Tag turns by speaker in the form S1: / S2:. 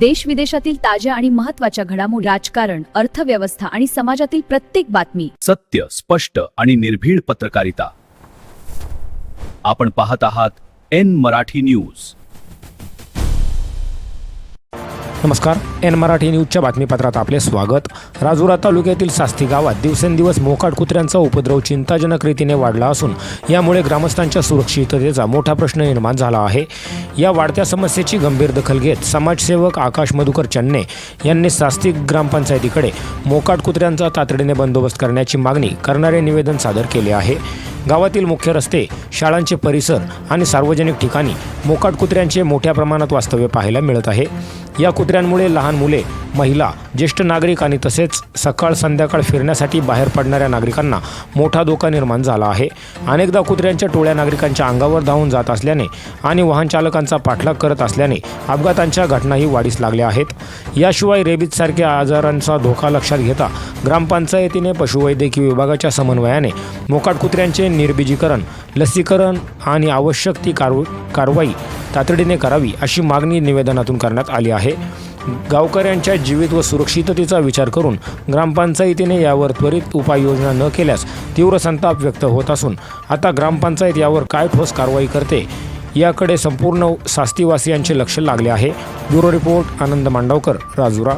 S1: देश विदेशातील ताज्या आणि महत्त्वाच्या घडामोडी, राजकारण, अर्थव्यवस्था आणि समाजातील प्रत्येक बातमी.
S2: सत्य, स्पष्ट आणि निर्भीड पत्रकारिता. आपण पाहत आहात एन मराठी न्यूज.
S3: नमस्कार. एन मराठी न्यूजच्या बातमीपत्रात आपले स्वागत. राजुरा तालुक्यातील सास्ती गावात दिवसेंदिवस मोकाट कुत्र्यांचा उपद्रव चिंताजनक रीतीने वाढला असून यामुळे ग्रामस्थांच्या सुरक्षिततेचा मोठा प्रश्न निर्माण झाला आहे. या वाढत्या समस्येची गंभीर दखल घेत समाजसेवक आकाश मधुकर चन्ने यांनी सास्ती ग्रामपंचायतीकडे मोकाट कुत्र्यांचा तातडीने बंदोबस्त करण्याची मागणी करणारे निवेदन सादर केले आहे. गावातील मुख्य रस्ते, शाळांचे परिसर आणि सार्वजनिक ठिकाणी मोकाट कुत्र्यांचे मोठ्या प्रमाणात वास्तव्य पाहायला मिळत आहे. या कुत्र्यांमुळे लहान मुले, महिला, ज्येष्ठ नागरिक आणि तसेच सकाळ संध्याकाळ फिरण्यासाठी बाहेर पडणाऱ्या नागरिकांना मोठा धोका निर्माण झाला आहे. अनेकदा कुत्र्यांच्या टोळ्या नागरिकांच्या अंगावर धावून जात असल्याने आणि वाहन चालकांचा पाठलाग करत असल्याने अपघातांच्या घटनाही वाढीस लागल्या आहेत. याशिवाय रेबीजसारख्या आजारांचा धोका लक्षात घेता ग्रामपंचायतीने पशुवैद्यकीय विभागाच्या समन्वयाने मोकाट कुत्र्यांचे निर्बीजीकरण, लसीकरण आणि आवश्यक ती कारवाई तातडीने करावी अशी मागणी निवेदनातून करण्यात आली आहे. गावकऱ्यांच्या जीवित व सुरक्षिततेचा विचार करून ग्रामपंचायतीने यावर त्वरित उपाययोजना न केल्यास तीव्र संताप व्यक्त होत असून आता ग्रामपंचायत यावर काय ठोस कारवाई करते याकडे संपूर्ण सास्तीवासियांचे लक्ष लागले आहे. ब्युरो रिपोर्ट, आनंद मांडवकर, राजुरा.